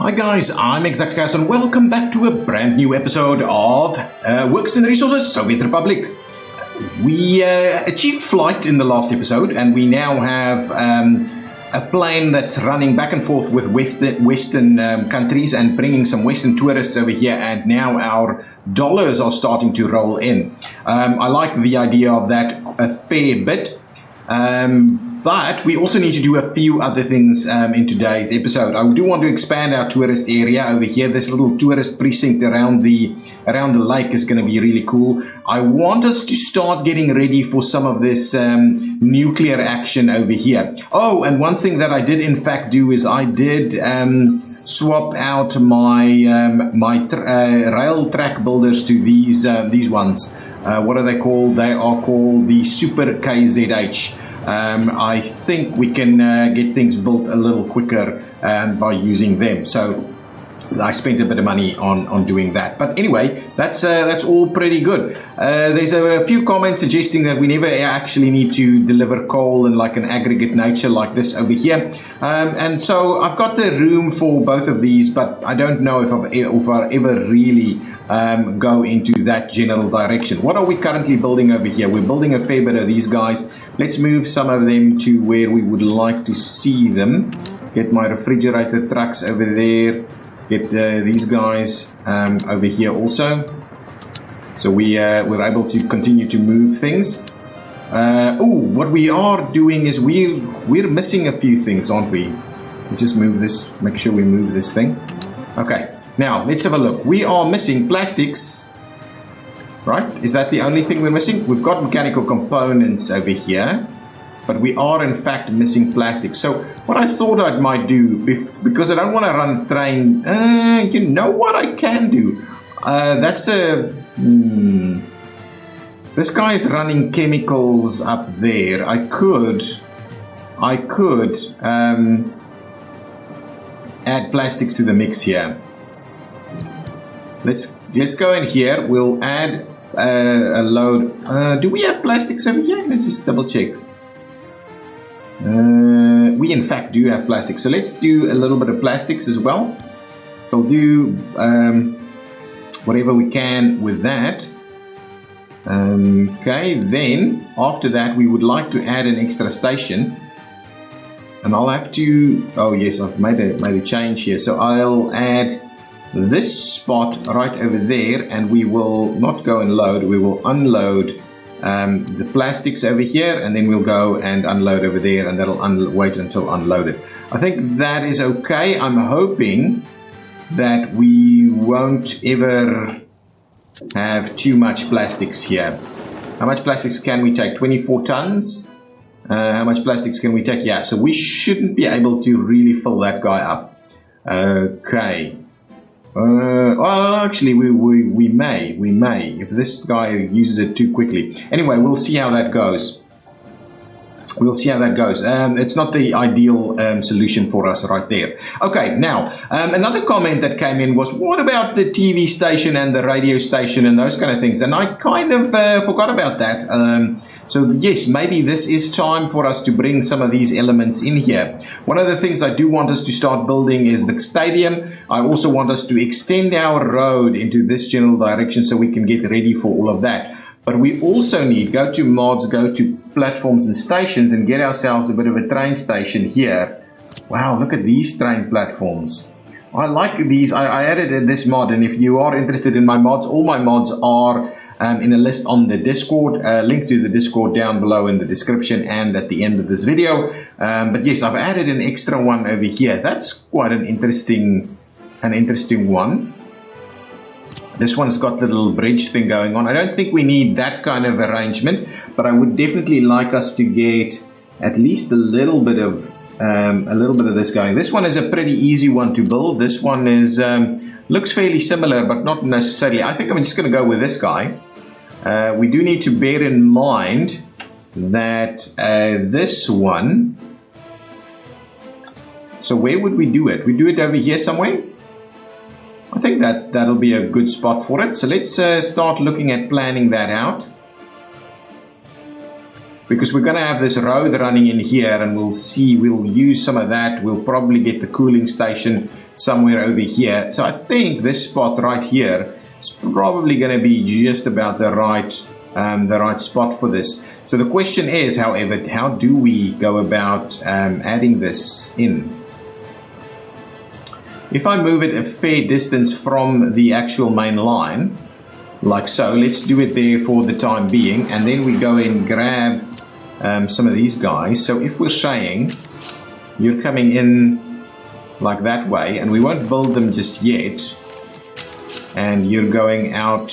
Hi guys, I'm ExactChaos and welcome back to a brand new episode of Works and Resources Soviet Republic. We achieved flight in the last episode and we now have a plane that's running back and forth with Western countries and bringing some Western tourists over here, and now our dollars are starting to roll in. I like the idea of that a fair bit. But we also need to do a few other things in today's episode. I do want to expand our tourist area over here. This little tourist precinct around the lake is going to be really cool. I want us to start getting ready for some of this nuclear action over here. Oh, and one thing that I did in fact do is I did swap out my rail track builders to these ones. What are they called? They are called the Super KZH. I think we can get things built a little quicker by using them. So I spent a bit of money on doing that. But anyway, that's all pretty good. There's a few comments suggesting that we never actually need to deliver coal in like an aggregate nature like this over here. And so I've got the room for both of these, but I don't know if I ever really go into that general direction. What are we currently building over here? We're building a fair bit of these guys. Let's move some of them to where we would like to see them. Get my refrigerator trucks over there. Get these guys over here also. So we're able to continue to move things. What we are doing is we're missing a few things, aren't we? We'll just move this, make sure we move this thing. Okay, now let's have a look. We are missing plastics. Right? Is that the only thing we're missing? We've got mechanical components over here, but we are in fact missing plastic. So what I thought I might do, because I don't want to run a train, you know what I can do? This guy is running chemicals up there. I could add plastics to the mix here. Let's go in here. We'll add a load. Do we have plastics over here? Let's just double check. We in fact do have plastics. So let's do a little bit of plastics as well. So we'll do whatever we can with that. Okay, then after that we would like to add an extra station. And I'll have to, oh yes, I've made a change here. So I'll add this spot right over there, and we will not go and load, we will unload the plastics over here, and then we'll go and unload over there, and that'll wait until unloaded. I think that is okay. I'm hoping that we won't ever have too much plastics here. How much plastics can we take? 24 tons. How much plastics can we take? Yeah, so we shouldn't be able to really fill that guy up. Okay. Well, actually, we may, if this guy uses it too quickly. Anyway, we'll see how that goes. It's not the ideal solution for us right there. Okay, now, another comment that came in was, what about the TV station and the radio station and those kind of things? And I kind of forgot about that. So yes, maybe this is time for us to bring some of these elements in here. One of the things I do want us to start building is the stadium. I also want us to extend our road into this general direction so we can get ready for all of that. But we also need, go to mods, go to platforms and stations, and get ourselves a bit of a train station here. Wow, look at these train platforms. I like these. I added in this mod, and if you are interested in my mods, all my mods are in a list on the Discord. Link to the Discord down below in the description and at the end of this video. But yes, I've added an extra one over here. That's quite an interesting one. This one's got the little bridge thing going on. I don't think we need that kind of arrangement, but I would definitely like us to get at least a little bit of this going. This one is a pretty easy one to build. This one is looks fairly similar, but not necessarily. I think I'm just going to go with this guy. We do need to bear in mind that this one. So where would we do it? We do it over here somewhere. I think that'll be a good spot for it. So let's start looking at planning that out. because we're going to have this road running in here, and we'll use some of that. We'll probably get the cooling station somewhere over here. So I think this spot right here is probably going to be just about the right spot for this. So the question is, however, how do we go about adding this in? If I move it a fair distance from the actual main line, like so, let's do it there for the time being, and then we go and grab some of these guys. So if we're saying you're coming in like that way, and we won't build them just yet, and you're going out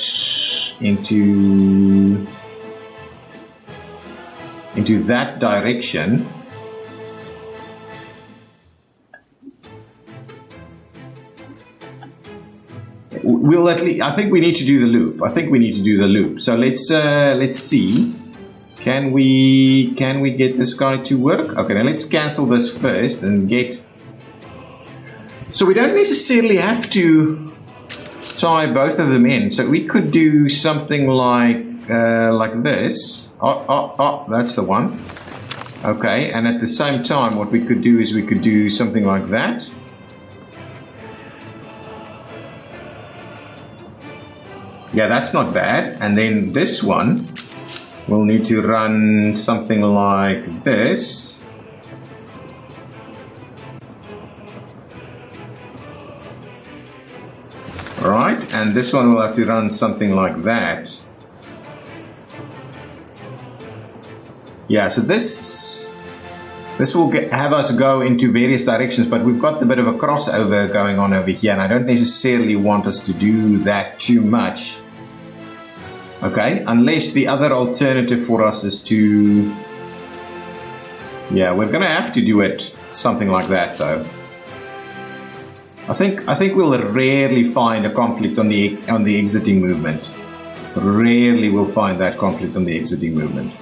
into that direction, we'll at least, I think we need to do the loop. So let's see. Can we get this guy to work? Okay, now let's cancel this first and get. So we don't necessarily have to tie both of them in. So we could do something like this. Oh, that's the one. Okay, and at the same time, what we could do is we could do something like that. Yeah, that's not bad. And then this one, we'll need to run something like this. Right, and this one will have to run something like that. Yeah, so this will have us go into various directions, but we've got a bit of a crossover going on over here, and I don't necessarily want us to do that too much. Okay, unless the other alternative for us is to... Yeah, we're going to have to do it something like that, though. I think we'll rarely find a conflict on the exiting movement. Rarely we'll find that conflict on the exiting movement.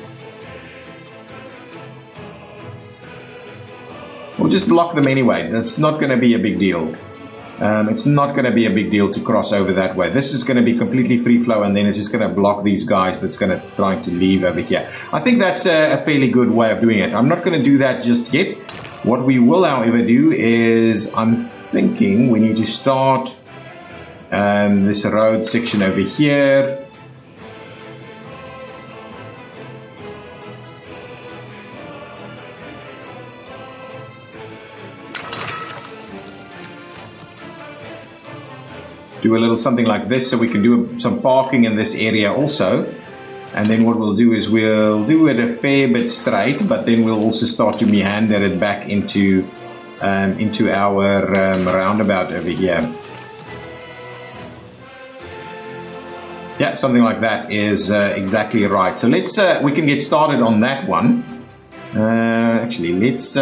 We'll just block them anyway. That's not going to be a big deal. It's not going to be a big deal to cross over that way. This is going to be completely free flow, and then it's just going to block these guys that's going to try to leave over here. I think that's a fairly good way of doing it. I'm not going to do that just yet. What we will, however, do is I'm thinking we need to start this road section over here. Do a little something like this so we can do some parking in this area also. And then what we'll do is we'll do it a fair bit straight, but then we'll also start to meander it back into our roundabout over here. Yeah, something like that is exactly right. So let's we can get started on that one. Actually, let's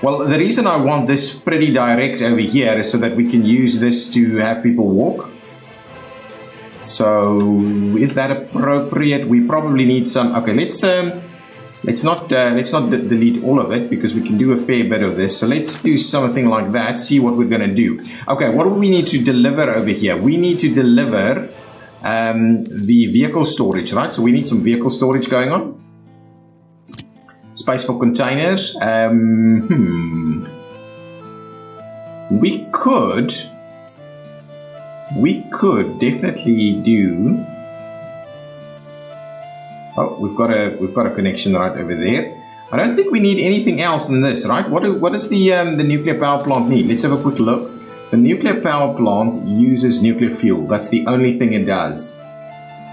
well, the reason I want this pretty direct over here is so that we can use this to have people walk. So is that appropriate? We probably need some. Okay, let's not delete all of it, because we can do a fair bit of this. So let's do something like that. See what we're going to do. Okay, what do we need to deliver over here? We need to deliver the vehicle storage, right? So we need some vehicle storage going on. Space for containers. We could definitely do. Oh, we've got a connection right over there. I don't think we need anything else than this, right? What does the nuclear power plant need? Let's have a quick look. The nuclear power plant uses nuclear fuel. That's the only thing it does.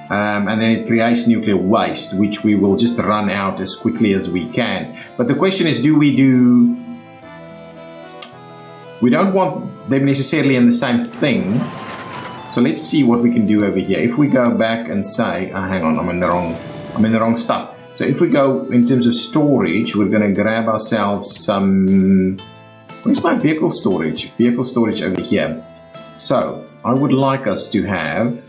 And then it creates nuclear waste, which we will just run out as quickly as we can. But the question is, we don't want them necessarily in the same thing. So let's see what we can do over here. If we go back and say, hang on, I'm in the wrong stuff. So if we go in terms of storage, we're going to grab ourselves some. Where's my vehicle storage? Vehicle storage over here. So I would like us to have.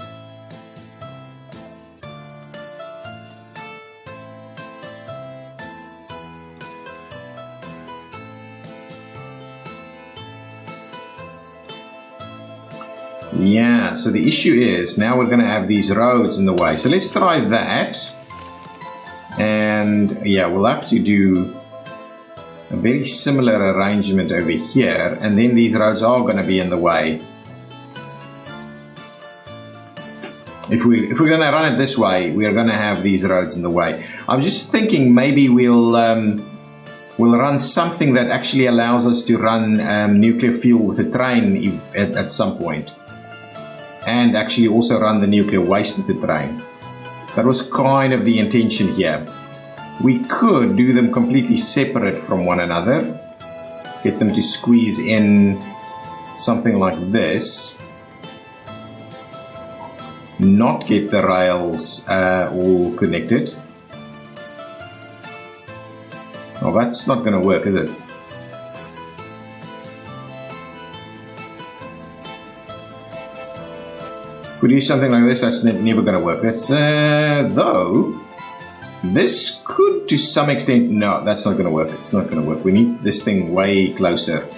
Yeah, so the issue is now we're going to have these roads in the way. So let's try that. And And yeah, we'll have to do a very similar arrangement over here, and then these roads are going to be in the way. If we're going to run it this way, we are going to have these roads in the way. I'm just thinking maybe we'll run something that actually allows us to run nuclear fuel with a train at some point, and actually also run the nuclear waste with the train. That was kind of the intention here. We could do them completely separate from one another, get them to squeeze in something like this, not get the rails all connected. Oh, that's not going to work, is it? If we do something like this, that's never going to work. That's though, this could to some extent, no, that's not going to work. It's not going to work. We need this thing way closer.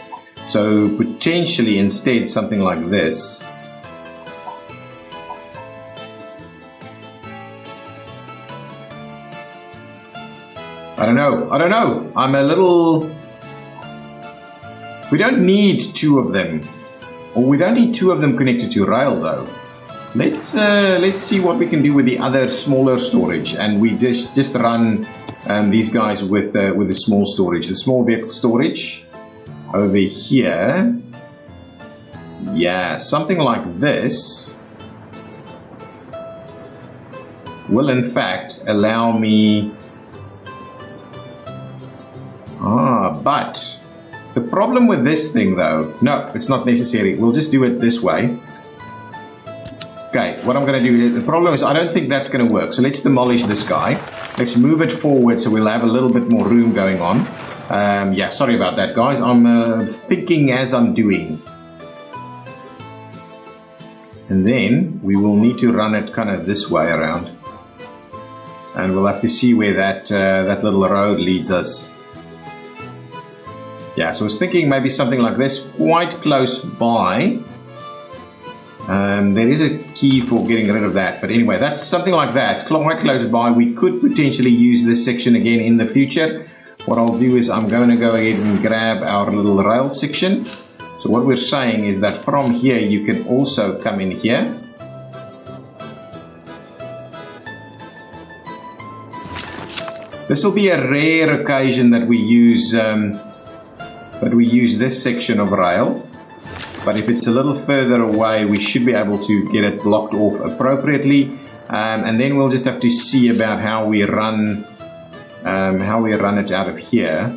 So potentially instead something like this. I don't know. I'm a little... We don't need two of them. Or we don't need two of them connected to rail though. Let's see what we can do with the other smaller storage, and we just run these guys with the small storage, the small vehicle storage over here. Yeah, something like this will in fact allow me. But the problem with this thing though, no, it's not necessary. We'll just do it this way. Okay, what I'm going to do, the problem is I don't think that's going to work. So let's demolish this guy. Let's move it forward so we'll have a little bit more room going on. Yeah, sorry about that, guys. I'm thinking as I'm doing. And then we will need to run it kind of this way around. And we'll have to see where that little road leads us. Yeah, so I was thinking maybe something like this, quite close by. There is a key for getting rid of that, but anyway, that's something like that, quite close by. We could potentially use this section again in the future. What I'll do is I'm going to go ahead and grab our little rail section. So what we're saying is that from here you can also come in here. This will be a rare occasion that we use this section of rail. But if it's a little further away, we should be able to get it blocked off appropriately, and then we'll just have to see about how we run it out of here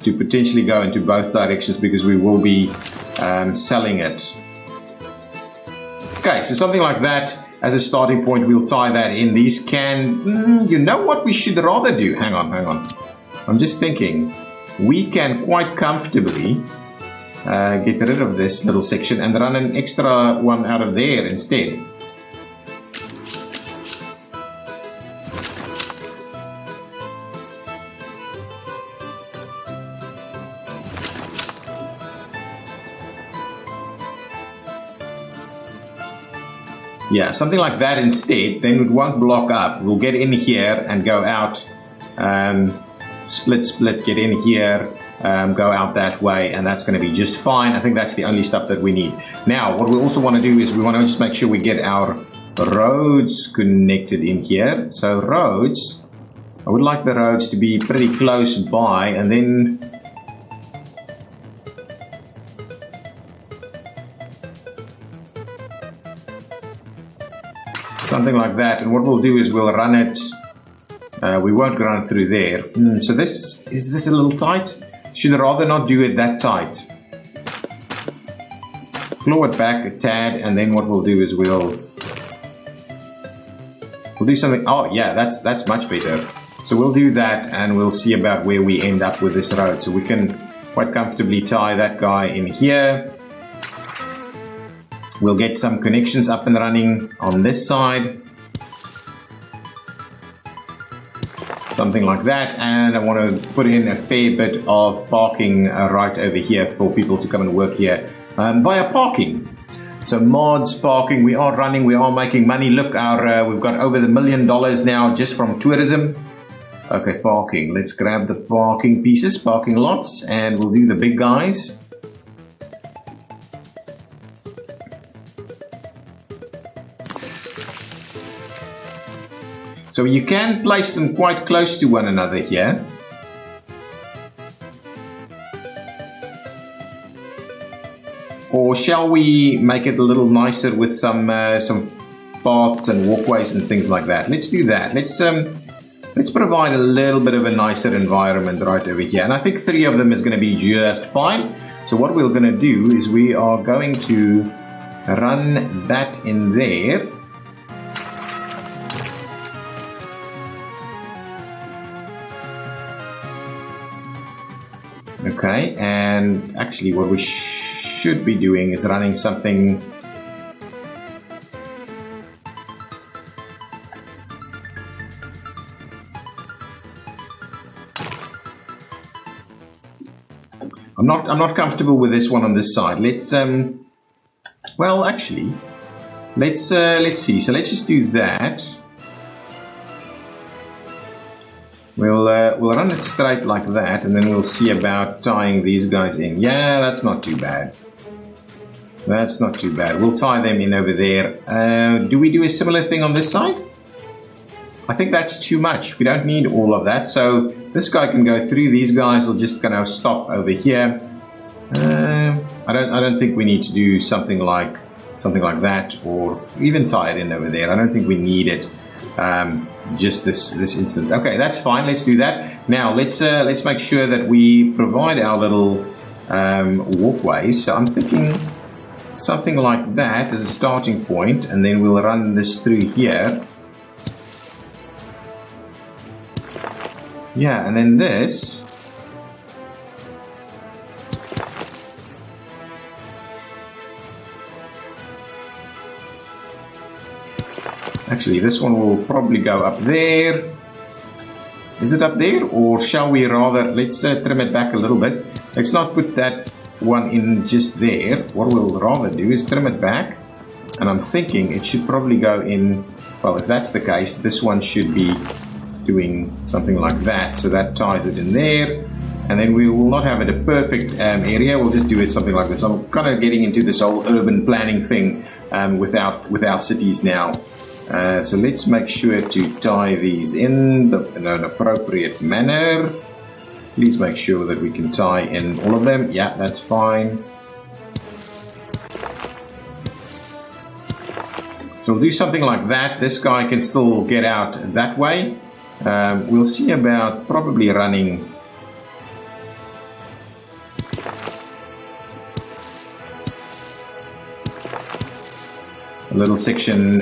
to potentially go into both directions, because we will be selling it. Okay, so something like that as a starting point. We'll tie that in. These can, you know what we should rather do? Hang on. I'm just thinking we can quite comfortably get rid of this little section and run an extra one out of there instead. Yeah, something like that instead, then it won't block up. We'll get in here and go out, split, get in here, go out that way, and that's going to be just fine. I think that's the only stuff that we need. Now, what we also want to do is we want to just make sure we get our roads connected in here. So roads, I would like the roads to be pretty close by, and then something like that. And what we'll do is we'll run it, we won't run it through there. So is this a little tight? Should rather not do it that tight. Claw it back a tad, and then what we'll do is we'll do something. Oh yeah, that's much better. So we'll do that, and we'll see about where we end up with this road. So we can quite comfortably tie that guy in here. We'll get some connections up and running on this side. Something like that, and I want to put in a fair bit of parking right over here for people to come and work here via parking. So mods, parking, we are running, we are making money. Look, we've got over $1 million now just from tourism. Okay, parking. Let's grab the parking pieces, parking lots, and we'll do the big guys. So you can place them quite close to one another here. Or shall we make it a little nicer with some paths and walkways and things like that? Let's do that. Let's provide a little bit of a nicer environment right over here. And I think 3 of them is going to be just fine. So what we're going to do is we are going to run that in there. Okay, and actually what we should be doing is running something I'm not comfortable with this one on this side. Let's well actually let's see. So let's just do that. We'll run it straight like that, and then we'll see about tying these guys in. Yeah, that's not too bad. That's not too bad. We'll tie them in over there. Do we do a similar thing on this side? I think that's too much. We don't need all of that. So this guy can go through. These guys will just kind of stop over here. I don't think we need to do something like that, or even tie it in over there. I don't think we need it. Just this instant. Okay, that's fine. Let's do that. Now let's make sure that we provide our little walkways. So I'm thinking something like that as a starting point, and then we'll run this through here. Yeah, and then this. Actually, this one will probably go up there. Is it up there? Or shall we rather, let's trim it back a little bit. Let's not put that one in just there. What we'll rather do is trim it back. And I'm thinking it should probably go in, well, if that's the case, this one should be doing something like that. So that ties it in there. And then we will not have it a perfect area. We'll just do it something like this. I'm kind of getting into this whole urban planning thing with our cities now. So let's make sure to tie these in an appropriate manner. Please make sure that we can tie in all of them. Yeah, that's fine. So we'll do something like that. This guy can still get out that way. We'll see about probably running a little section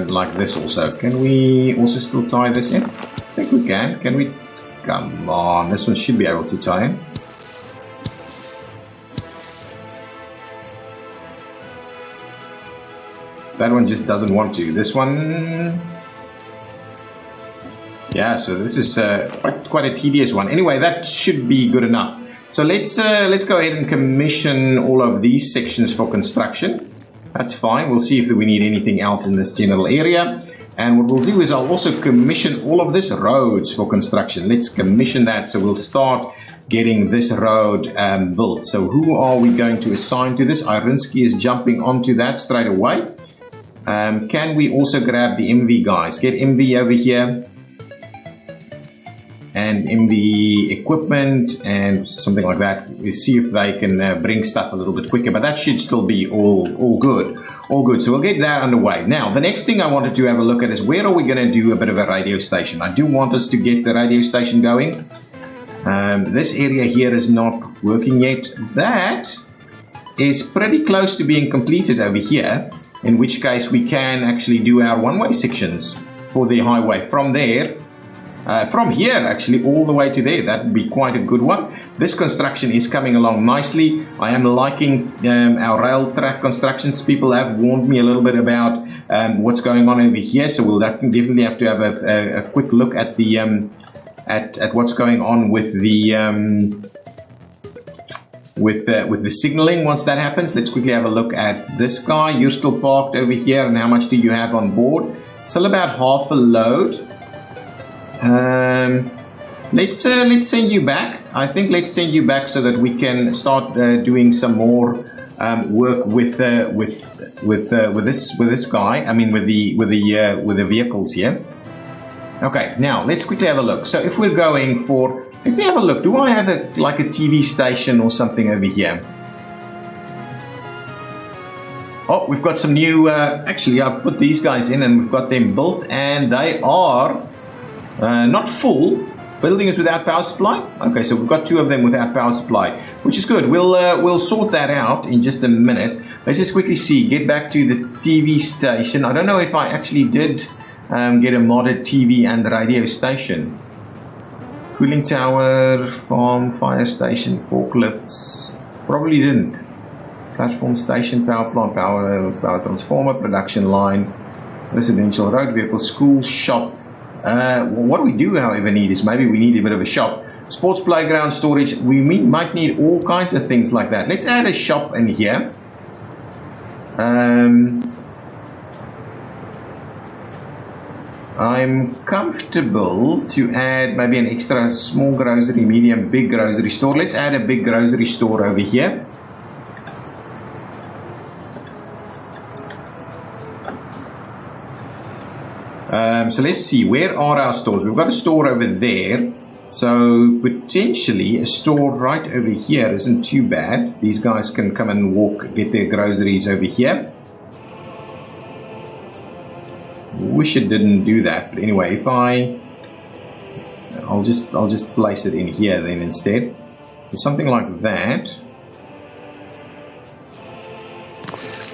like this also. Can we also still tie this in? I think we can. Can we? Come on, this one should be able to tie in. That one just doesn't want to. This one, yeah. So this is quite a tedious one. Anyway, that should be good enough. So let's go ahead and commission all of these sections for construction. That's fine. We'll see if we need anything else in this general area. And what we'll do is I'll also commission all of this roads for construction. Let's commission that. So we'll start getting this road built. So who are we going to assign to this? Irinsky is jumping onto that straight away. Can we also grab the MV guys? Get MV over here. And MV equipment and something like that. We see if they can bring stuff a little bit quicker, but that should still be all good. All good. So we'll get that underway. Now, the next thing I wanted to have a look at is where are we going to do a bit of a radio station? I do want us to get the radio station going. This area here is not working yet. That is pretty close to being completed over here, in which case we can actually do our one-way sections for the highway from there. From here actually all the way to there. That would be quite a good one. This construction is coming along nicely. I am liking our rail track constructions. People have warned me a little bit about what's going on over here, so we'll definitely have to have a quick look at the at what's going on with the signaling. Once that happens, let's quickly have a look at this guy. You're still parked over here, and how much do you have on board? Still about half a load. let's send you back. I think let's send you back so that we can start doing some more work with this guy. I mean, with the vehicles here. Okay, now let's quickly have a look. So if we're going for, let me have a look. Do I have like a TV station or something over here? Oh, we've got some new, actually I've put these guys in and we've got them built and they are not full. Building is without power supply. Okay, so we've got 2 of them without power supply, which is good. We'll sort that out in just a minute. Let's just quickly see, get back to the TV station. I don't know if I actually did get a modded TV and radio station. Cooling tower, farm, fire station, forklifts. Probably didn't. Platform station, power plant, power transformer, production line, residential, road vehicle, school, shop. What we do, however, need is maybe we need a bit of a shop. Sports playground, storage. We might need all kinds of things like that. Let's add a shop in here. I'm comfortable to add maybe an extra small grocery, medium, big grocery store. Let's add a big grocery store over here. So let's see, where are our stores? We've got a store over there. So potentially a store right over here isn't too bad. These guys can come and walk, get their groceries over here. Wish it didn't do that, but anyway, if I'll just place it in here then instead. So something like that.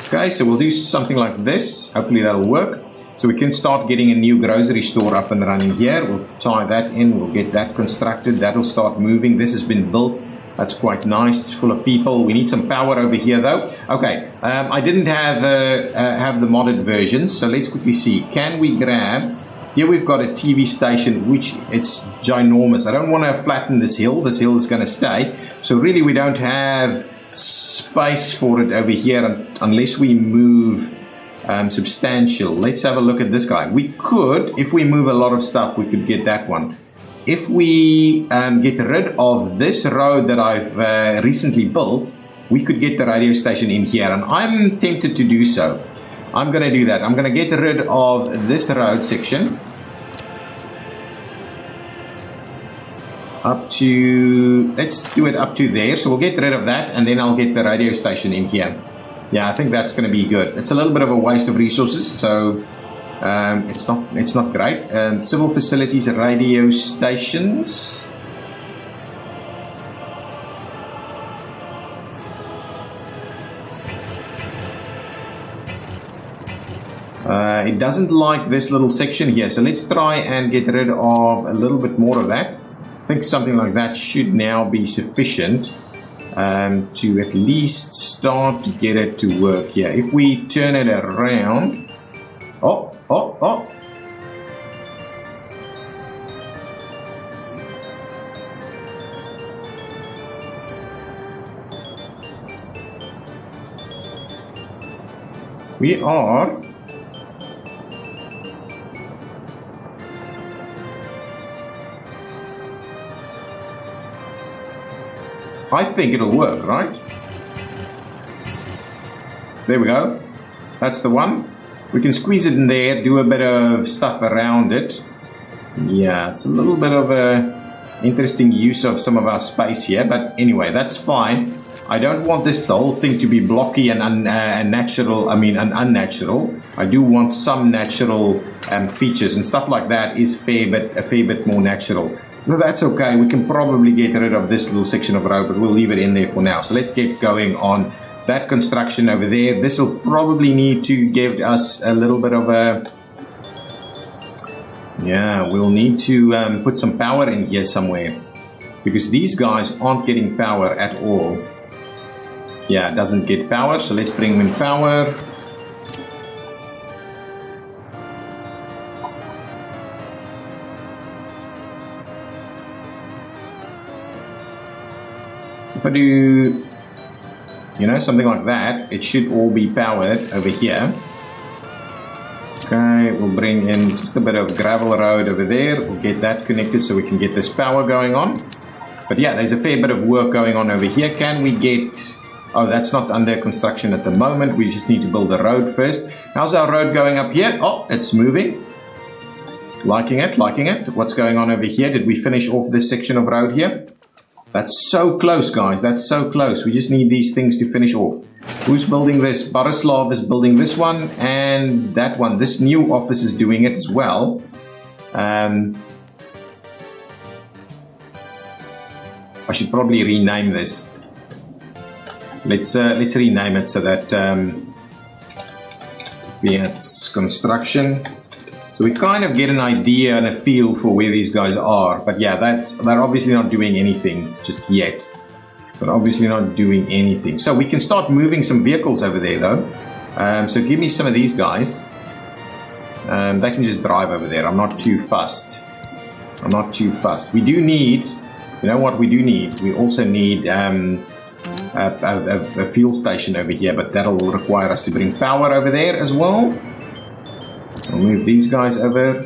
Okay, so we'll do something like this. Hopefully that'll work. So we can start getting a new grocery store up and running here. We'll tie that in. We'll get that constructed. That'll start moving. This has been built. That's quite nice. It's full of people. We need some power over here though. Okay, I didn't have the modded versions, so let's quickly see. Can we grab? Here we've got a TV station, which it's ginormous. I don't want to flatten this hill. This hill is going to stay. So really we don't have space for it over here unless we move substantial. Let's have a look at this guy. We could, if we move a lot of stuff, we could get that one. If we get rid of this road that I've recently built, we could get the radio station in here, and I'm tempted to do so. I'm going to do that. I'm going to get rid of this road section up to, let's do it up to there. So we'll get rid of that, and then I'll get the radio station in here. Yeah, I think that's going to be good. It's a little bit of a waste of resources, so it's not great. Civil facilities, radio stations. It doesn't like this little section here, so let's try and get rid of a little bit more of that. I think something like that should now be sufficient to at least start to get it to work here. If we turn it around, oh. We are I think it'll work, right? There we go. That's the one. We can squeeze it in there, do a bit of stuff around it. Yeah, it's a little bit of a interesting use of some of our space here, but anyway, that's fine. I don't want the whole thing to be blocky and unnatural. I do want some natural features, and stuff like that is a fair bit more natural. So that's okay. We can probably get rid of this little section of road, but we'll leave it in there for now. So let's get going on that construction over there. This will probably need to give us a little bit of a... Yeah, we'll need to put some power in here somewhere, because these guys aren't getting power at all. Yeah, it doesn't get power, so let's bring them in power. If I do, something like that, it should all be powered over here. Okay, we'll bring in just a bit of gravel road over there. We'll get that connected so we can get this power going on. But yeah, there's a fair bit of work going on over here. Can we get... Oh, that's not under construction at the moment. We just need to build a road first. How's our road going up here? Oh, it's moving. Liking it, liking it. What's going on over here? Did we finish off this section of road here? That's so close, guys. That's so close. We just need these things to finish off. Who's building this? Borislav is building this one and that one. This new office is doing it as well. I should probably rename this. Let's rename it so that it's construction. So we kind of get an idea and a feel for where these guys are. But yeah, they're obviously not doing anything just yet. They're obviously not doing anything. So we can start moving some vehicles over there though. So give me some of these guys. They can just drive over there. I'm not too fussed. I'm not too fussed. We do need, you know what we do need? We also need a fuel station over here, but that'll require us to bring power over there as well. I'll move these guys over.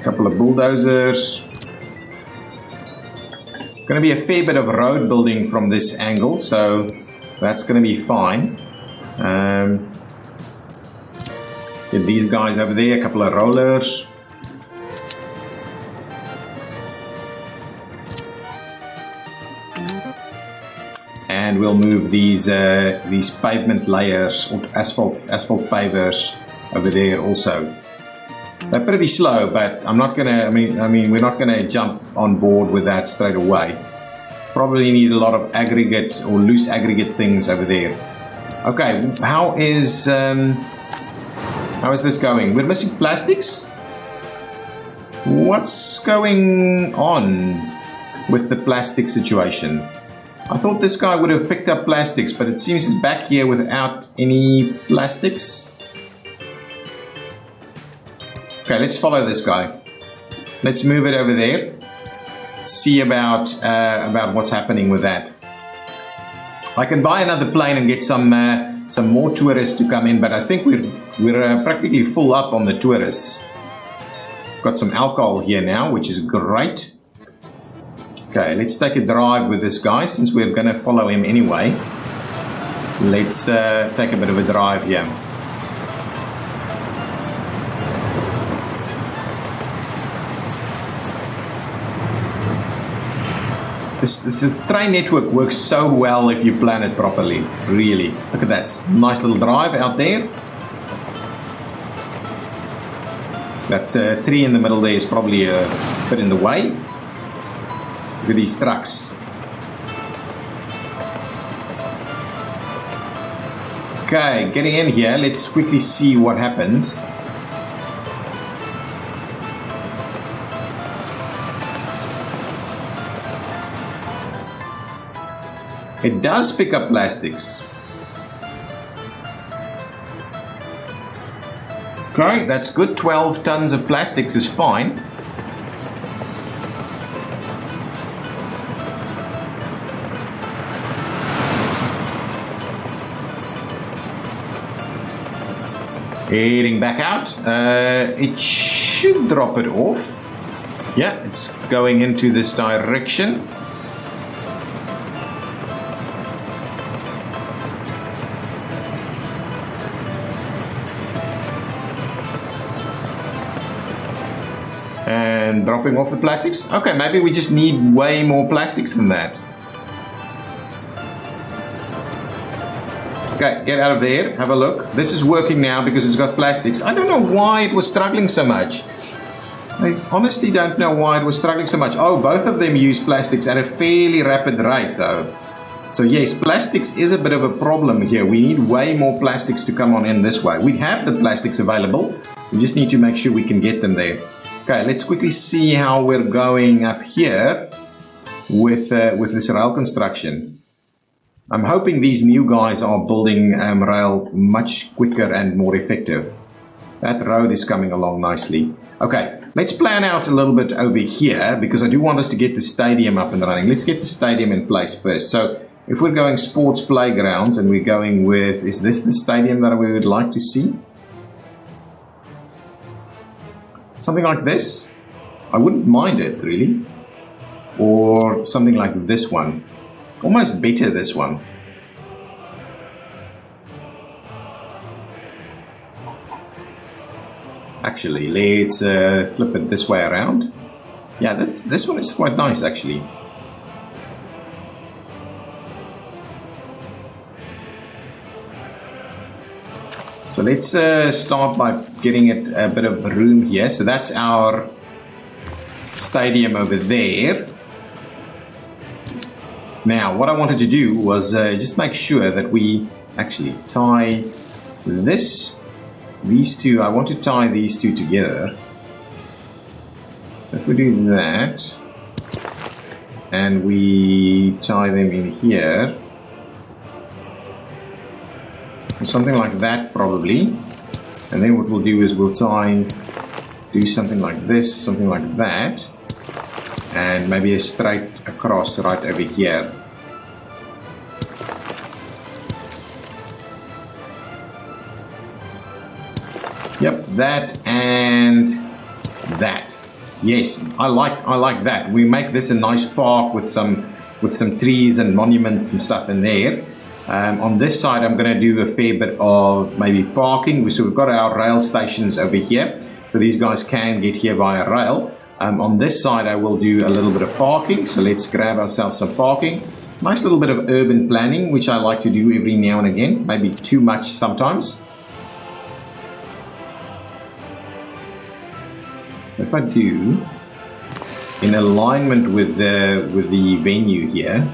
Couple of bulldozers. Going to be a fair bit of road building from this angle, so that's going to be fine. Get these guys over there, a couple of rollers. And we'll move these pavement layers or asphalt pavers over there also. They're pretty slow, but I'm not gonna. I mean, we're not gonna jump on board with that straight away. Probably need a lot of aggregate or loose aggregate things over there. Okay, how is this going? We're missing plastics. What's going on with the plastic situation? I thought this guy would have picked up plastics, but it seems he's back here without any plastics. Okay, let's follow this guy. Let's move it over there. See about what's happening with that. I can buy another plane and get some more tourists to come in, but I think we're practically full up on the tourists. Got some alcohol here now, which is great. Okay, let's take a drive with this guy since we're going to follow him anyway. Let's take a bit of a drive here. The train network works so well if you plan it properly, really. Look at this, nice little drive out there. That tree in the middle there is probably a bit in the way. Look at these trucks. Okay, getting in here, let's quickly see what happens. It does pick up plastics. Okay, that's good. 12 tons of plastics is fine. Heading back out. It should drop it off. Yeah, it's going into this direction. And dropping off the plastics. Okay, maybe we just need way more plastics than that. Okay, get out of there, have a look. This is working now because it's got plastics. I don't know why it was struggling so much. I honestly don't know why it was struggling so much. Oh, both of them use plastics at a fairly rapid rate though. So yes, plastics is a bit of a problem here. We need way more plastics to come on in this way. We have the plastics available. We just need to make sure we can get them there. Okay, let's quickly see how we're going up here with this rail construction. I'm hoping these new guys are building rail much quicker and more effective. That road is coming along nicely. Okay, let's plan out a little bit over here because I do want us to get the stadium up and running. Let's get the stadium in place first. So if we're going sports playgrounds and we're going with, is this the stadium that we would like to see? Something like this? I wouldn't mind it, really. Or something like this one. Almost better, this one. Actually, let's flip it this way around. Yeah, this one is quite nice, actually. So let's start by getting it a bit of room here. So that's our stadium over there. Now, what I wanted to do was just make sure that we actually tie these two. I want to tie these two together. So if we do that, and we tie them in here, something like that probably, and then what we'll do is we'll do something like this, something like that, and maybe a straight across right over here. Yep, that and that. Yes, I like that. We make this a nice park with some trees and monuments and stuff in there. On this side, I'm going to do a fair bit of maybe parking. So we've got our rail stations over here, so these guys can get here via rail. On this side, I will do a little bit of parking. So let's grab ourselves some parking. Nice little bit of urban planning, which I like to do every now and again. Maybe too much sometimes. If I do, in alignment with the venue here,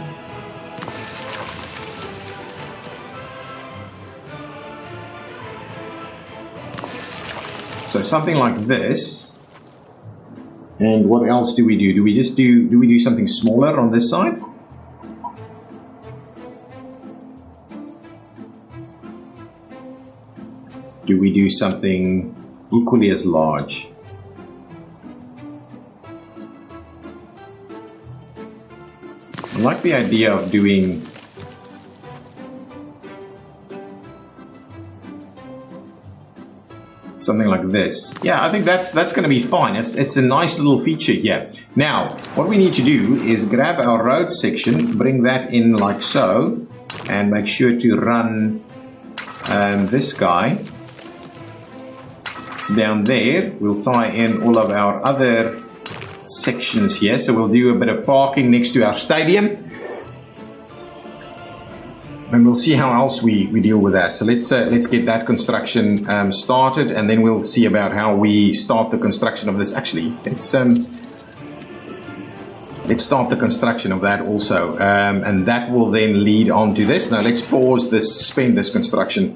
so something like this. And what else do we do? Do we do something smaller on this side? Do we do something equally as large? I like the idea of doing something like this. Yeah, I think that's going to be fine. It's a nice little feature here. Now, what we need to do is grab our road section, bring that in like so, and make sure to run this guy down there. We'll tie in all of our other sections here. So we'll do a bit of parking next to our stadium. And we'll see how else we deal with that. So let's get that construction started, and then we'll see about how we start the construction of this. Actually, let's start the construction of that also, and that will then lead on to this. Now let's pause this, suspend this construction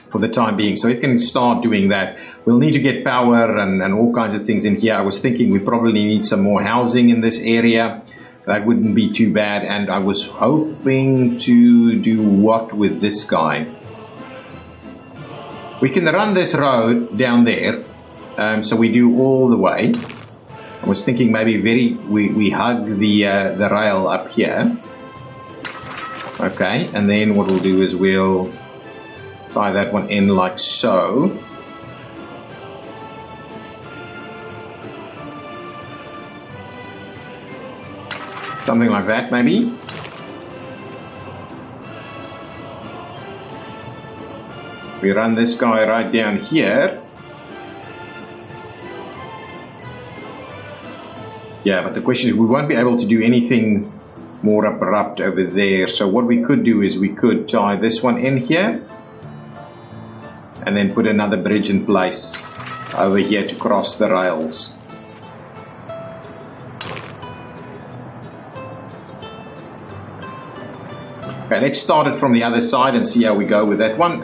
for the time being, so it can start doing that. We'll need to get power and all kinds of things in here. I was thinking we probably need some more housing in this area. That wouldn't be too bad, and I was hoping to do what with this guy? We can run this road down there, so we do all the way. I was thinking maybe we hug the rail up here. Okay, and then what we'll do is we'll tie that one in like so. Something like that, maybe. We run this guy right down here. Yeah, but the question is we won't be able to do anything more abrupt over there. So what we could do is we could tie this one in here and then put another bridge in place over here to cross the rails. Okay, let's start it from the other side and see how we go with that one.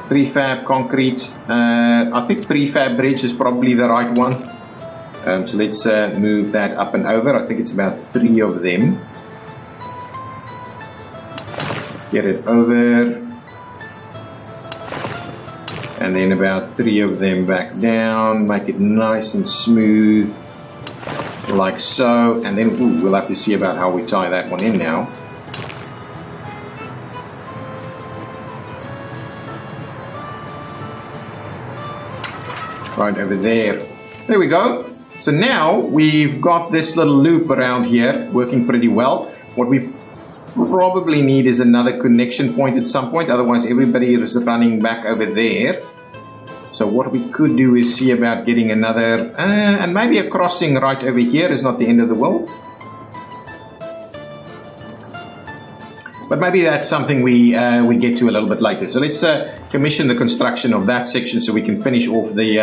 Prefab concrete. I think prefab bridge is probably the right one. So let's move that up and over. I think it's about 3 of them. Get it over. And then about 3 of them back down. Make it nice and smooth. Like so. And then we'll have to see about how we tie that one in now. right over there. There we go. So now we've got this little loop around here working pretty well. What we probably need is another connection point at some point, otherwise everybody is running back over there. So what we could do is see about getting another, and maybe a crossing right over here is not the end of the world. But maybe that's something we get to a little bit later. So let's commission the construction of that section so we can finish off the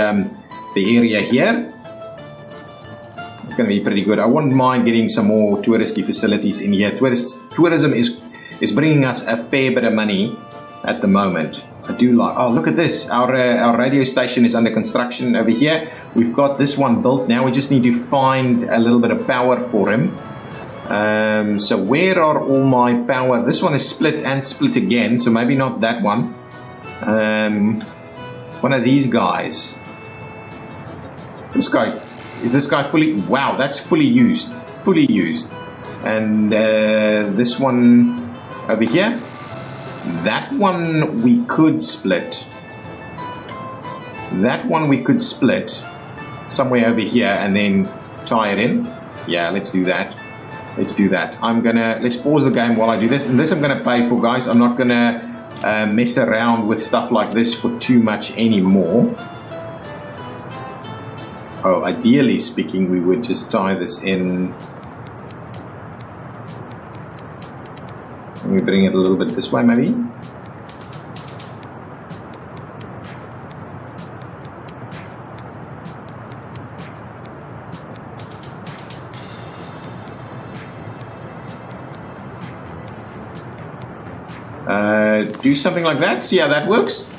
area here. It's going to be pretty good. I wouldn't mind getting some more touristy facilities in here. Tourism is bringing us a fair bit of money at the moment. I do like. Oh, look at this! Our radio station is under construction over here. We've got this one built now. We just need to find a little bit of power for him. So where are all my power? This one is split and split again. So maybe not that one. One of these guys. This guy. Is this guy fully? Wow, that's fully used. Fully used. And this one over here. That one we could split. That one we could split somewhere over here and then tie it in. Yeah, let's do that. Let's do that. Let's pause the game while I do this. And this I'm gonna pay for, guys. I'm not gonna mess around with stuff like this for too much anymore. Oh, ideally speaking, we would just tie this in. Let me bring it a little bit this way, maybe. Do something like that. See how that works.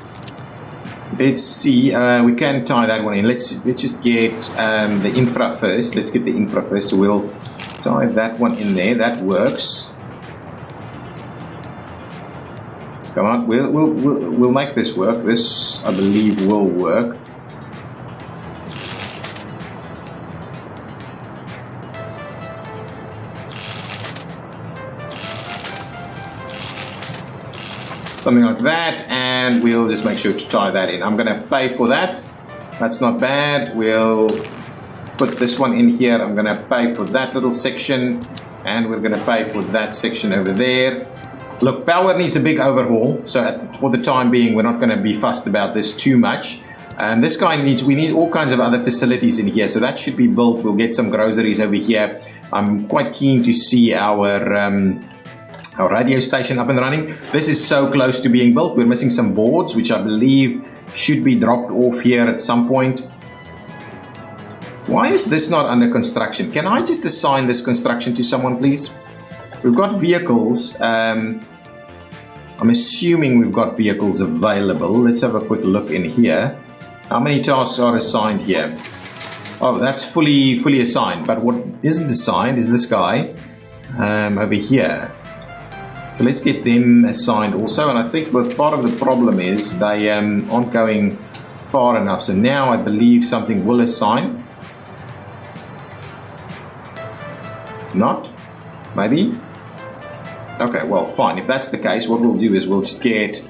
Let's see. We can tie that one in. Let's just get the infra first. Let's get the infra first. So we'll tie that one in there. That works. Come on, we'll make this work. This, I believe, will work. Something like that, and we'll just make sure to tie that in. I'm gonna pay for that. That's not bad. We'll put this one in here. I'm gonna pay for that little section, and we're gonna pay for that section over there. Look, power needs a big overhaul, so for the time being, we're not going to be fussed about this too much. And this guy we need all kinds of other facilities in here, so that should be built. We'll get some groceries over here. I'm quite keen to see our radio station up and running. This is so close to being built. We're missing some boards, which I believe should be dropped off here at some point. Why is this not under construction? Can I just assign this construction to someone, please? We've got vehicles. I'm assuming we've got vehicles available. Let's have a quick look in here. How many tasks are assigned here? Oh, that's fully assigned. But what isn't assigned is this guy over here. So let's get them assigned also. And I think part of the problem is they aren't going far enough. So now I believe something will assign. Not? Maybe? Okay, well, fine. If that's the case, what we'll do is we'll just get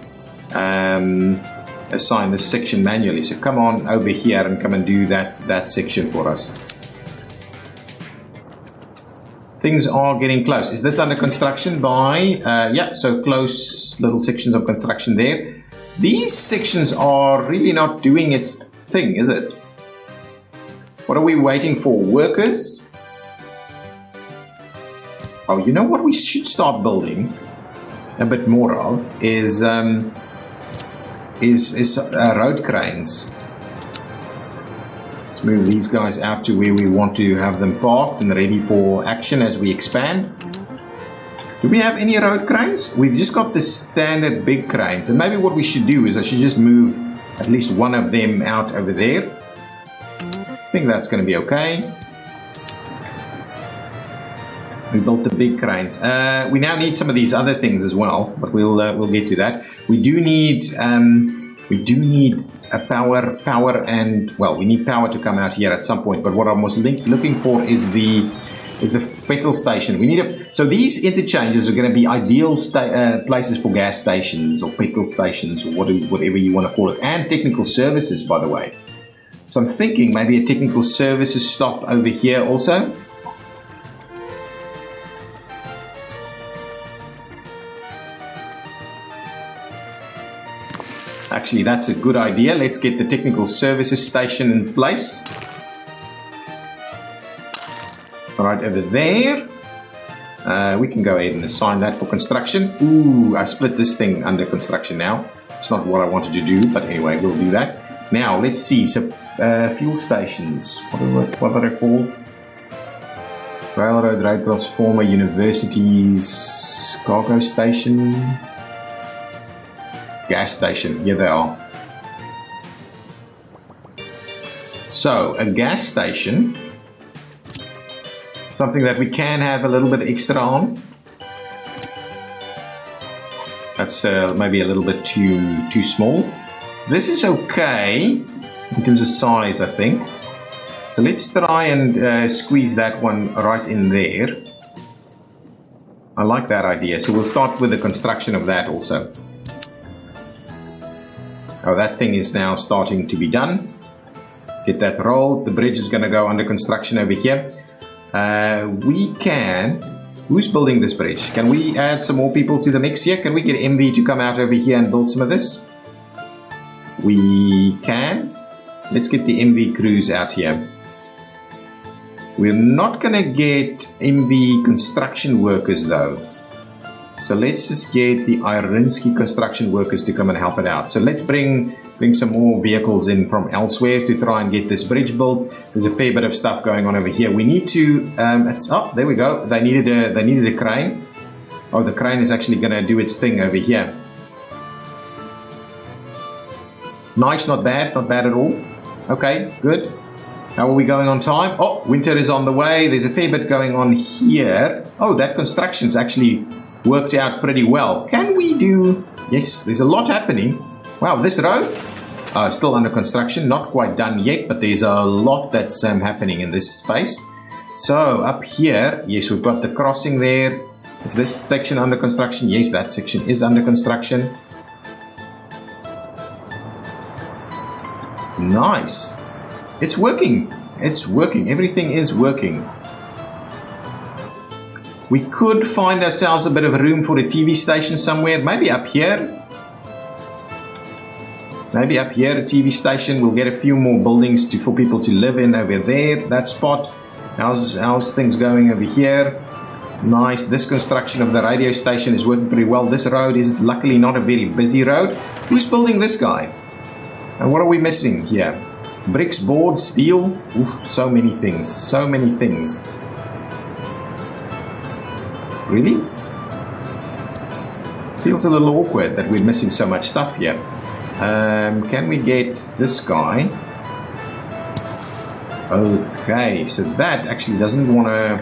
assign this section manually. So come on over here and come and do that section for us. Things are getting close. Is this under construction by... yeah, so close little sections of construction there. These sections are really not doing its thing, is it? What are we waiting for? Workers? Oh, you know what we should start building a bit more of is road cranes. Let's move these guys out to where we want to have them parked and ready for action as we expand. Do we have any road cranes? We've just got the standard big cranes, and maybe what we should do is I should just move at least one of them out over there. I think that's going to be okay. We built the big cranes. We now need some of these other things as well, but we'll get to that. We do need a power, and well, we need power to come out here at some point. But what I was looking for is the petrol station. We need so these interchanges are going to be ideal places for gas stations or petrol stations or whatever you want to call it, and technical services, by the way. So I'm thinking maybe a technical services stop over here also. Actually, that's a good idea. Let's get the technical services station in place. Right over there. We can go ahead and assign that for construction. Ooh, I split this thing under construction now. It's not what I wanted to do, but anyway, we'll do that. Now, let's see. So, fuel stations. What are they called? Railroad, rail transformer, universities, cargo station, gas station. Here they are. So, a gas station. Something that we can have a little bit extra on. That's maybe a little bit too small. This is okay in terms of size, I think. So let's try and squeeze that one right in there. I like that idea. So we'll start with the construction of that also. Oh, that thing is now starting to be done. Get that rolled. The bridge is going to go under construction over here. We can... Who's building this bridge? Can we add some more people to the mix here? Can we get MV to come out over here and build some of this? We can. Let's get the MV crews out here. We're not going to get MV construction workers though. So let's just get the Irinsky construction workers to come and help it out. So let's bring some more vehicles in from elsewhere to try and get this bridge built. There's a fair bit of stuff going on over here. We need to, oh, there we go. They needed a crane. Oh, the crane is actually going to do its thing over here. Nice, not bad at all. Okay, good. How are we going on time? Oh, winter is on the way. There's a fair bit going on here. Oh, that construction's actually worked out pretty well. Can we do... Yes, there's a lot happening. Wow, this road, still under construction, not quite done yet, but there's a lot that's happening in this space. So up here, yes, we've got the crossing there. Is this section under construction? Yes, that section is under construction. Nice. It's working. It's working. Everything is working. We could find ourselves a bit of room for a TV station somewhere, maybe up here. Maybe up here, a TV station. We'll get a few more buildings for people to live in over there, that spot. How's things going over here? Nice. This construction of the radio station is working pretty well. This road is luckily not a very busy road. Who's building this guy? And what are we missing here? Bricks, boards, steel. Oof, so many things. So many things. Really? Feels a little awkward that we're missing so much stuff here. Can we get this guy? Okay, so that actually doesn't want to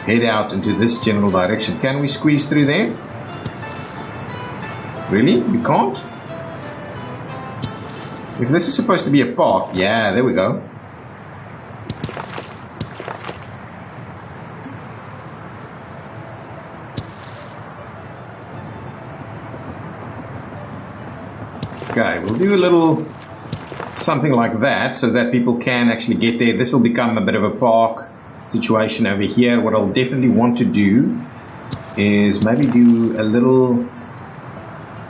head out into this general direction. Can we squeeze through there? Really? We can't? If this is supposed to be a park, yeah, there we go. Okay, we'll do a little something like that so that people can actually get there. This will become a bit of a park situation over here. What I'll definitely want to do is maybe do a little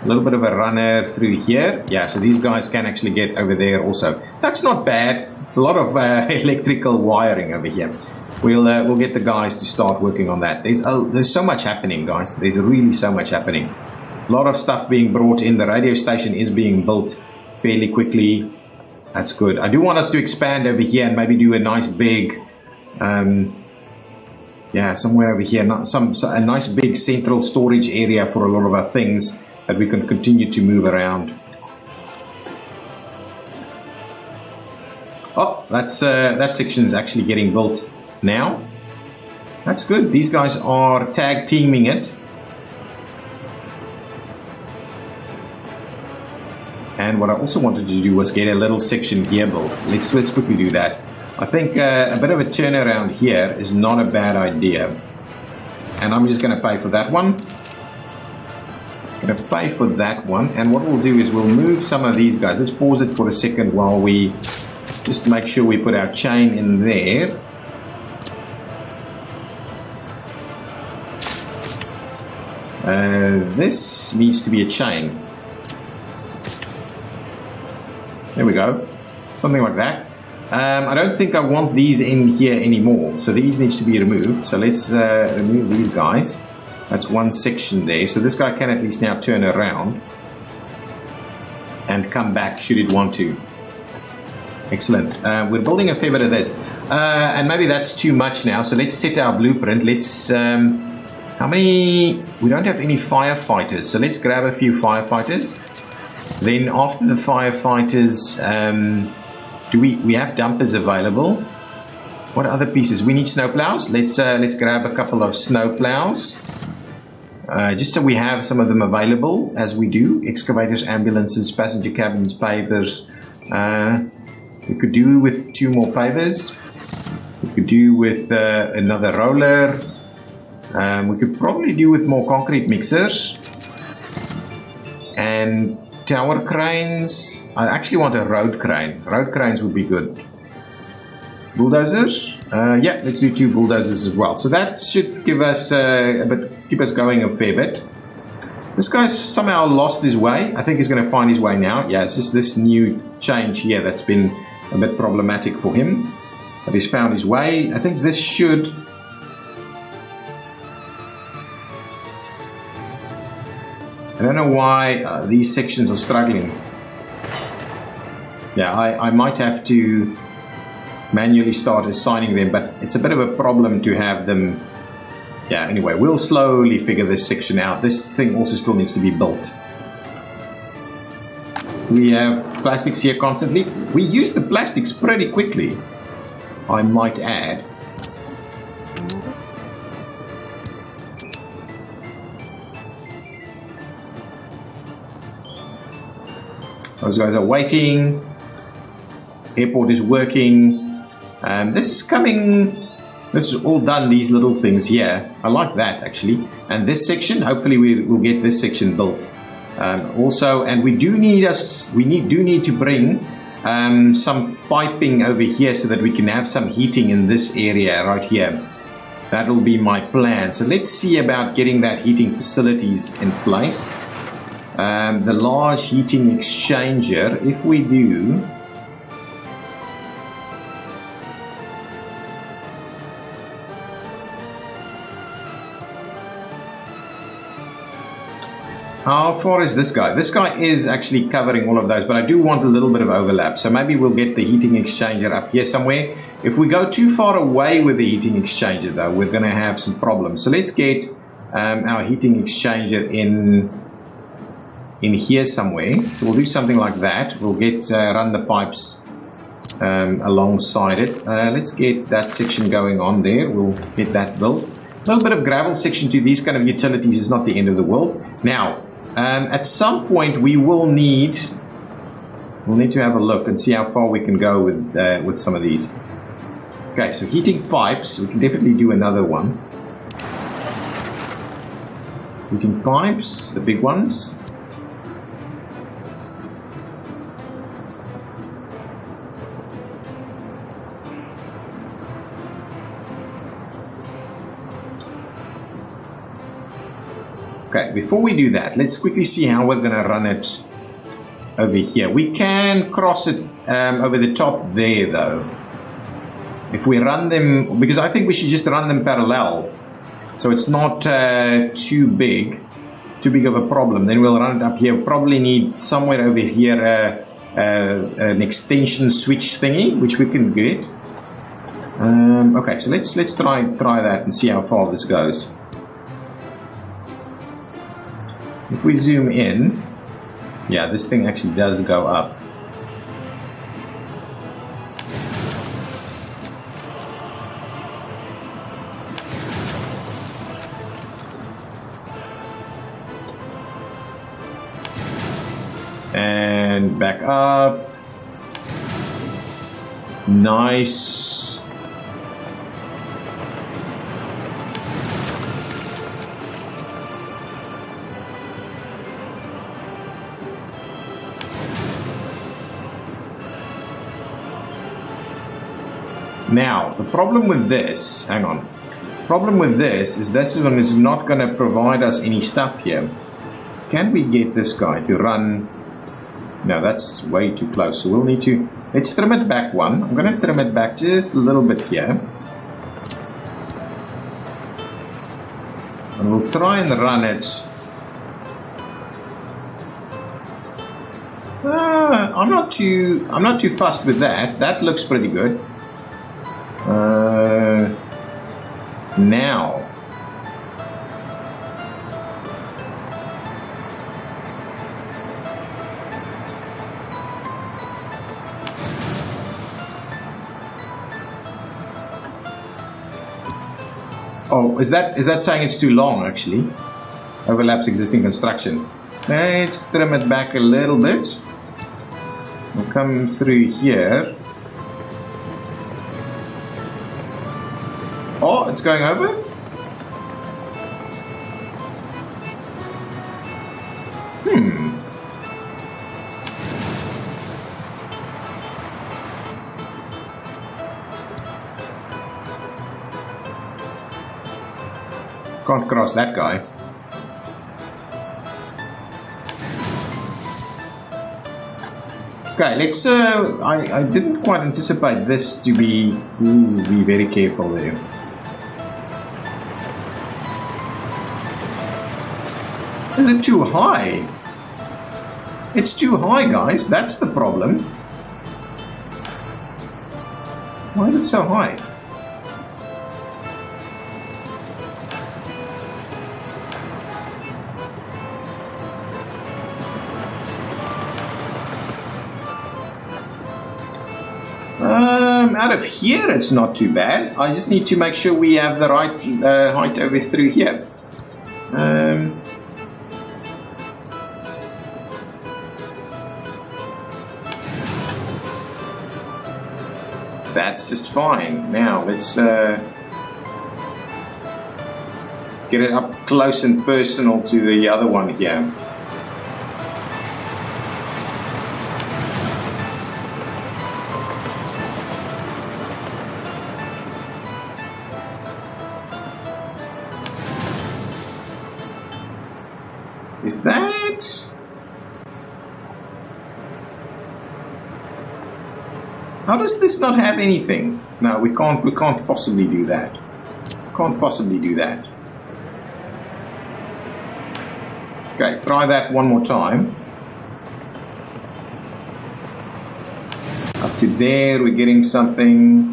bit of a runner through here. Yeah, so these guys can actually get over there also. That's not bad. It's a lot of electrical wiring over here. We'll get the guys to start working on that. There's so much happening, guys. There's really so much happening. A lot of stuff being brought in. The radio station is being built fairly quickly. That's good. I do want us to expand over here and maybe do a nice big, yeah, somewhere over here. A nice big central storage area for a lot of our things that we can continue to move around. Oh, that section is actually getting built now. That's good. These guys are tag teaming it. And what I also wanted to do was get a little section here built. Let's quickly do that. I think a bit of a turnaround here is not a bad idea. And I'm just going to pay for that one. Going to pay for that one, and what we'll do is we'll move some of these guys. Let's pause it for a second while we just make sure we put our chain in there. This needs to be a chain. There we go, something like that. I don't think I want these in here anymore, so these needs to be removed. So let's remove these guys. That's one section there, so this guy can at least now turn around and come back should it want to. Excellent. We're building a fair bit of this, and maybe that's too much now, so let's set our blueprint. Let's how many? We don't have any firefighters, so let's grab a few firefighters. Then after the firefighters, do we have dumpers available? What other pieces? We need snowplows. Let's grab a couple of snowplows. Just so we have some of them available as we do. Excavators, ambulances, passenger cabins, pavers. We could do with 2 more pavers. We could do with another roller. We could probably do with more concrete mixers. And tower cranes. I actually want a road crane. Road cranes would be good. Bulldozers. Yeah, let's do 2 bulldozers as well. So that should give us keep us going a fair bit. This guy's somehow lost his way. I think he's going to find his way now. Yeah, it's just this new change here that's been a bit problematic for him. But he's found his way. I think this should... I don't know why these sections are struggling. Yeah, I might have to manually start assigning them, but it's a bit of a problem to have them. Yeah, anyway, we'll slowly figure this section out. This thing also still needs to be built. We have plastics here constantly. We use the plastics pretty quickly, I might add. Those guys are waiting. Airport is working. This is coming, this is all done, these little things here. I like that actually. And this section, hopefully we will get this section built. Also, and we do need to bring some piping over here so that we can have some heating in this area right here. That'll be my plan. So let's see about getting that heating facilities in place. The large heating exchanger, if we do... How far is this guy? This guy is actually covering all of those, but I do want a little bit of overlap. So maybe we'll get the heating exchanger up here somewhere. If we go too far away with the heating exchanger though, we're going to have some problems. So let's get our heating exchanger in here somewhere. So we'll do something like that. We'll get run the pipes alongside it. Let's get that section going on there. We'll get that built. A little bit of gravel section to these kind of utilities is not the end of the world. Now, at some point we'll need to have a look and see how far we can go with some of these. Okay, so heating pipes, we can definitely do another one. Heating pipes, the big ones. Okay, before we do that, let's quickly see how we're going to run it over here. We can cross it over the top there, though. If we run them, because I think we should just run them parallel, so it's not too big of a problem. Then we'll run it up here. We'll probably need somewhere over here an extension switch thingy, which we can get. Okay, so let's try that and see how far this goes. If we zoom in, yeah, this thing actually does go up. And back up. Nice. Now, the problem with this, hang on. Problem with this one is not going to provide us any stuff here. Can we get this guy to run? No, that's way too close. So we'll need to, let's trim it back one. I'm going to trim it back just a little bit here. And we'll try and run it. I'm not too fussed with that. That looks pretty good. Now. Oh, is that saying it's too long actually? Overlaps existing construction. Let's trim it back a little bit. We'll come through here. Oh, it's going over? Can't cross that guy. Okay, let's. I didn't quite anticipate this to be. Ooh, be very careful there. Is it too high? It's too high, guys. That's the problem. Why is it so high? Out of here it's not too bad. I just need to make sure we have the right height over through here. That's just fine. Now let's get it up close and personal to the other one here. Is that? How does this not have anything? No, we can't possibly do that. Can't possibly do that. Okay, try that one more time. Up to there, we're getting something.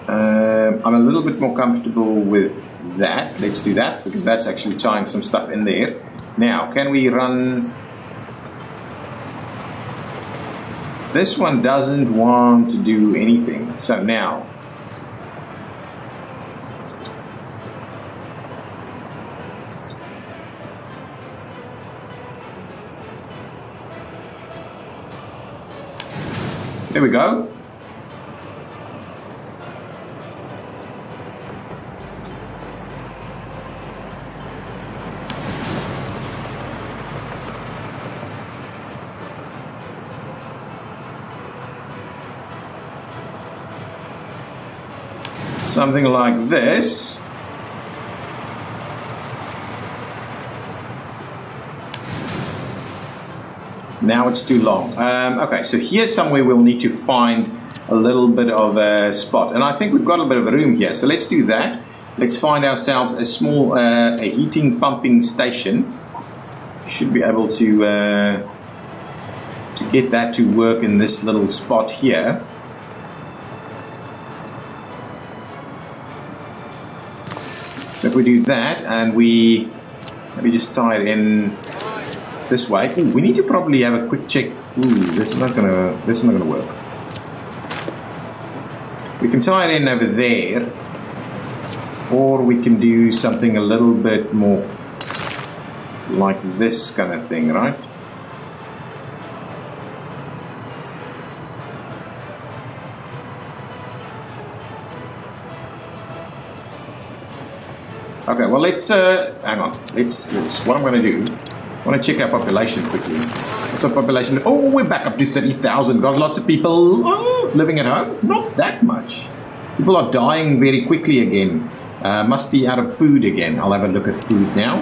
I'm a little bit more comfortable with that. Let's do that because that's actually tying some stuff in there. Now, can we run? This one doesn't want to do anything. So now, there we go. Something like this. Now it's too long. Okay, so here's somewhere we'll need to find a little bit of a spot. And I think we've got a bit of a room here. So let's do that. Let's find ourselves a small a heating pumping station. Should be able to get that to work in this little spot here. So if we do that and we maybe just tie it in this way. Ooh, we need to probably have a quick check. Ooh, this is not gonna work. We can tie it in over there, or we can do something a little bit more like this kind of thing, right? Okay, well let's hang on. Let's what I'm going to do. I want to check our population quickly. What's our population? Oh, we're back up to 30,000. Got lots of people living at home. Not that much. People are dying very quickly again. Must be out of food again. I'll have a look at food now.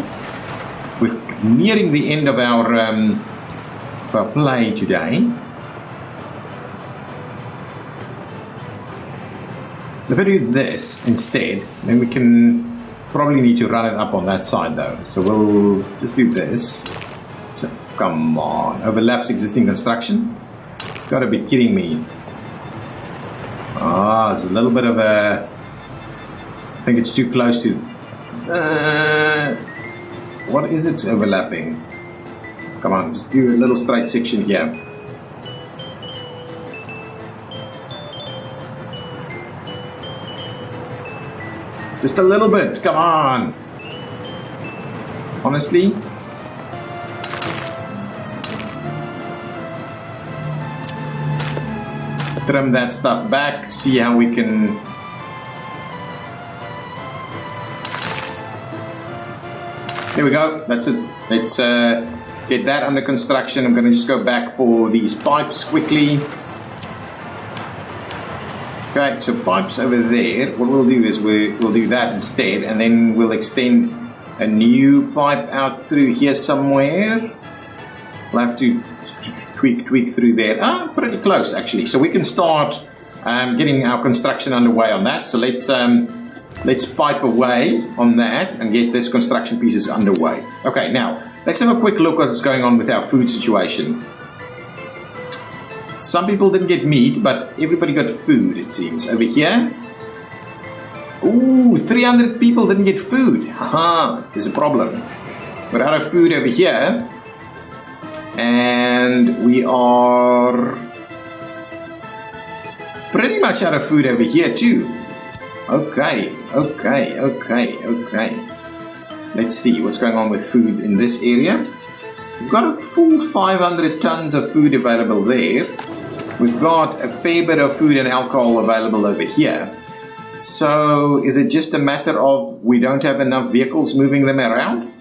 We're nearing the end of our play today. So if I do this instead, then we can probably need to run it up on that side though. So we'll just do this. So, come on. Overlaps existing construction? Gotta be kidding me. Ah, it's a little bit of a... I think it's too close to... what is it overlapping? Come on, just do a little straight section here. Just a little bit, come on. Honestly. Trim that stuff back, see how we can... There we go, that's it. Let's get that under construction. I'm going to just go back for these pipes quickly. Okay, so pipes over there. What we'll do is we'll do that instead, and then we'll extend a new pipe out through here somewhere. We'll have to tweak through there. Ah, pretty close actually. So we can start getting our construction underway on that. So let's pipe away on that and get this construction pieces underway. Okay, now let's have a quick look at what's going on with our food situation. Some people didn't get meat, but everybody got food, it seems. Over here. Ooh, 300 people didn't get food. Haha, there's a problem. We're out of food over here. And we are pretty much out of food over here too. Okay. Let's see what's going on with food in this area. We've got a full 500 tons of food available there. We've got a fair bit of food and alcohol available over here. So is it just a matter of we don't have enough vehicles moving them around?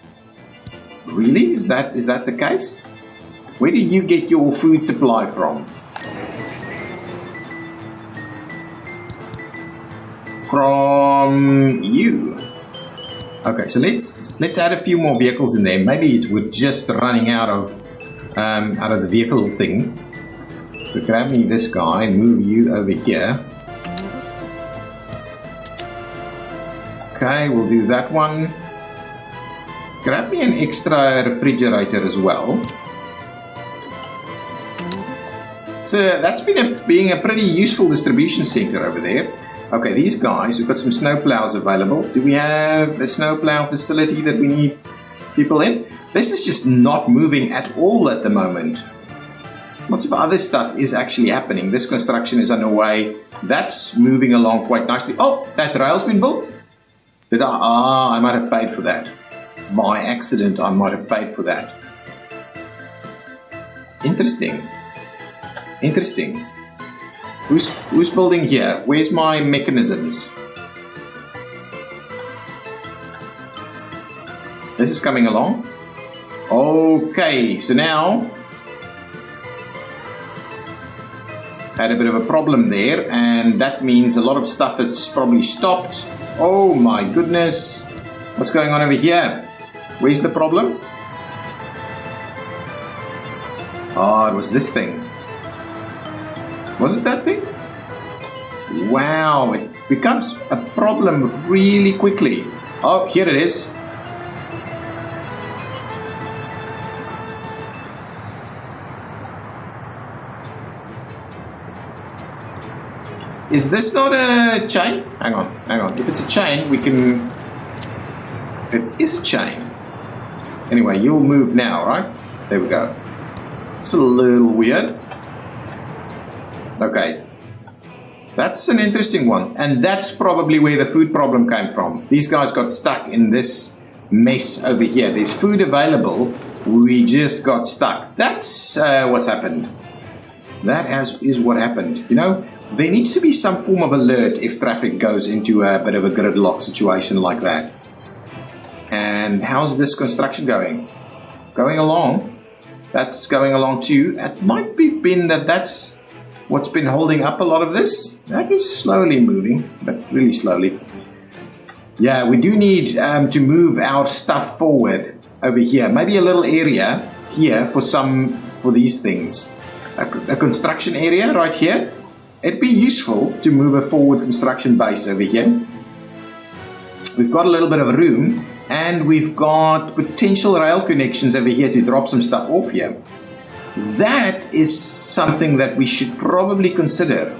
Really? Is that the case? Where do you get your food supply from? From you. Okay, so let's add a few more vehicles in there. Maybe we're just running out of the vehicle thing. So grab me this guy, move you over here. Okay, we'll do that one. Grab me an extra refrigerator as well. So that's being a pretty useful distribution center over there. Okay, these guys, we've got some snowplows available. Do we have a snowplow facility that we need people in? This is just not moving at all at the moment. Lots of other stuff is actually happening. This construction is underway. That's moving along quite nicely. Oh, that rail's been built? Did I? Ah, I might have paid for that. By accident, I might have paid for that. Interesting. Interesting. Who's building here? Where's my mechanisms? This is coming along. Okay, so now had a bit of a problem there, and that means a lot of stuff that's probably stopped. Oh my goodness. What's going on over here? Where's the problem? Oh, it was this thing. Was it that thing? Wow, it becomes a problem really quickly. Oh, here it is. Is this not a chain? Hang on. If it's a chain, we can... It is a chain. Anyway, you'll move now, right? There we go. It's a little weird. Okay. That's an interesting one. And that's probably where the food problem came from. These guys got stuck in this mess over here. There's food available. We just got stuck. That's what's happened. That is what happened. You know, there needs to be some form of alert if traffic goes into a bit of a gridlock situation like that. And how's this construction going? Going along? That's going along too. It might be been that's what's been holding up a lot of this. That is slowly moving, but really slowly. Yeah, we do need to move our stuff forward over here. Maybe a little area here for these things. A construction area right here. It'd be useful to move a forward construction base over here. We've got a little bit of room, and we've got potential rail connections over here to drop some stuff off here. That is something that we should probably consider.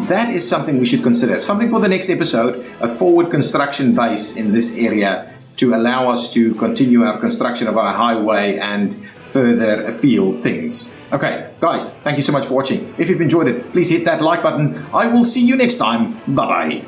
That is something we should consider. Something for the next episode, a forward construction base in this area to allow us to continue our construction of our highway and further afield things. Okay, guys, thank you so much for watching. If you've enjoyed it, please hit that like button. I will see you next time. Bye-bye.